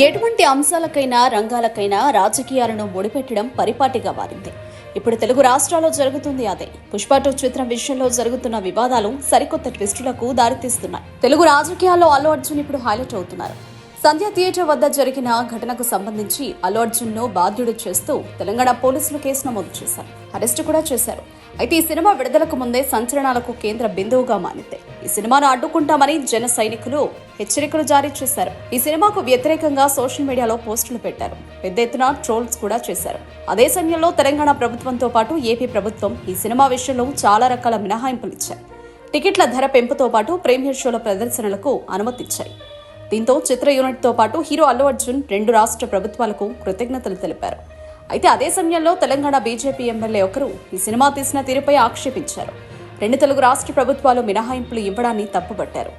ఎటువంటి అంశాలకైనా రంగాలకైనా రాజకీయాలను ముడిపెట్టడం పరిపాటిగా మారింది. ఇప్పుడు తెలుగు రాష్ట్రాల్లో జరుగుతుంది అదే. పుష్ప 2 చిత్రం విషయంలో జరుగుతున్న వివాదాలు సరికొత్త ట్విస్టులకు దారితీస్తున్నాయి. తెలుగు రాజకీయాల్లో అల్లు అర్జున్ ఇప్పుడు హైలైట్ అవుతున్నారు. సంధ్య థియేటర్ వద్ద జరిగిన ఘటనకు సంబంధించి అల్లు అర్జున్ ను బాధ్యుడు చేస్తూ తెలంగాణ పోలీసులు కేసు నమోదు చేశారు. అరెస్టు కూడా చేశారు. అయితే ఈ సినిమా విడుదలకు ముందే సంచలనాలకు కేంద్ర బిందువుగా మారింది. ఈ సినిమాను అడ్డుకుంటామని జన సైనికులు హెచ్చరికలు జారీ చేశారు. ఈ సినిమాకు వ్యతిరేకంగా సోషల్ మీడియాలో పోస్టులు పెట్టారు. పెద్ద ఎత్తున ట్రోల్స్ కూడా చేశారు. అదే సమయంలో తెలంగాణ ప్రభుత్వంతో పాటు ఏపీ ప్రభుత్వం ఈ సినిమా విషయంలో చాలా రకాల మినహాయింపులు ఇచ్చాయి. టికెట్ల ధర పెంపుతో పాటు ప్రీమియర్ షోల ప్రదర్శనలకు అనుమతిచ్చాయి. దీంతో చిత్ర యూనిట్తో పాటు హీరో అల్లు అర్జున్ 2 రాష్ట్ర ప్రభుత్వాలకు కృతజ్ఞతలు తెలిపారు. అయితే అదే సమయంలో తెలంగాణ బీజేపీ ఎమ్మెల్యే ఒకరు ఈ సినిమా తీసిన తీరుపై ఆక్షేపించారు. 2 తెలుగు రాష్ట్ర ప్రభుత్వాలు మినహాయింపులు ఇవ్వడాన్ని తప్పుపట్టారు.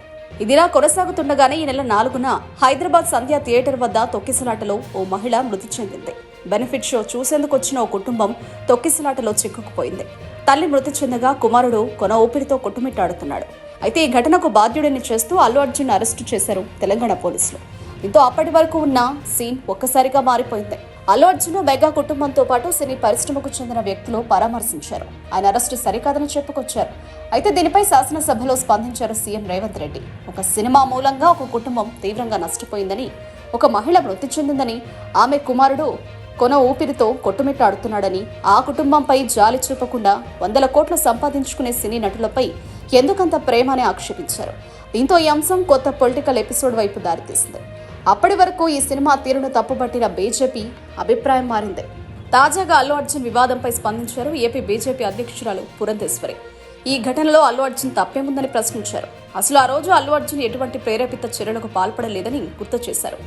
ఇదిలా కొనసాగుతుండగానే ఈ నెల 4న హైదరాబాద్ సంధ్య థియేటర్ వద్ద తొక్కిసలాటలో ఓ మహిళ మృతి చెందింది. బెనిఫిట్ షో చూసేందుకు వచ్చిన ఓ కుటుంబం తొక్కిసలాటలో చిక్కుకుపోయింది. తల్లి మృతి చెందగా కుమారుడు కొన ఊపిరితో కొట్టుమిట్టాడుతున్నాడు. అయితే ఈ ఘటనకు బాధ్యుడిని చేస్తూ అల్లు అర్జున్ అరెస్టు చేశారు తెలంగాణ పోలీసులు. దీంతో అప్పటి వరకు ఉన్న సీన్ ఒక్కసారిగా మారిపోయింది. అల్లు అర్జున్ మెగా కుటుంబంతో పాటు సినీ పరిశ్రమకు చెందిన వ్యక్తులు పరామర్శించారు. ఆయన అరెస్టు సరికాదని చెప్పుకొచ్చారు. అయితే దీనిపై శాసనసభలో స్పందించారు సీఎం రేవంత్ రెడ్డి. ఒక సినిమా మూలంగా ఒక కుటుంబం తీవ్రంగా నష్టపోయిందని, ఒక మహిళ మృతి చెందిందని, ఆమె కుమారుడు కొన ఊపిరితో కొట్టుమిట్టాడుతున్నాడని, ఆ కుటుంబంపై జాలి చూపకుండా 100 కోట్లు సంపాదించుకునే సినీ నటులపై ఎందుకంత ప్రేమ అని ఆక్షేపించారు. దీంతో ఈ అంశం కొత్త పొలిటికల్ ఎపిసోడ్ వైపు దారితీసింది. అప్పటి వరకు ఈ సినిమా తీరును తప్పుపట్టిన బీజేపీ అభిప్రాయం మారింది. తాజాగా అల్లు అర్జున్ వివాదంపై స్పందించారు ఏపీ బీజేపీ అధ్యక్షురాలు పురంధేశ్వరి. ఈ ఘటనలో అల్లు అర్జున్ తప్పేముందని ప్రశ్నించారు. అసలు ఆ రోజు అల్లు అర్జున్ ఎటువంటి ప్రేరేపిత చర్యలకు పాల్పడలేదని గుర్తు చేశారు.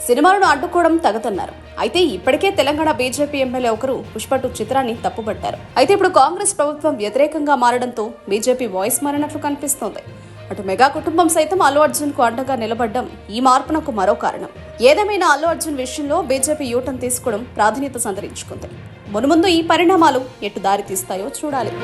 సినిమాలను అడ్డుకోవడం తగదన్నారు. అయితే ఇప్పటికే తెలంగాణ బీజేపీ ఎమ్మెల్యే ఒకరు పుష్ప 2 చిత్రాన్ని తప్పుపట్టారు. అయితే ఇప్పుడు కాంగ్రెస్ ప్రభుత్వం వ్యతిరేకంగా మారడంతో బీజేపీ వాయిస్ మారినట్లు కనిపిస్తోంది. అటు మెగా కుటుంబం సైతం అల్లు అర్జున్ కు అండగా నిలబడడం ఈ మార్పునకు మరో కారణం. ఏదేమైనా అల్లు అర్జున్ విషయంలో బీజేపీ యూటర్న్ తీసుకోవడం ప్రాధాన్యత సంతరించుకుంది. మున్ముందు ఈ పరిణామాలు ఎటు దారి తీస్తాయో చూడాలి.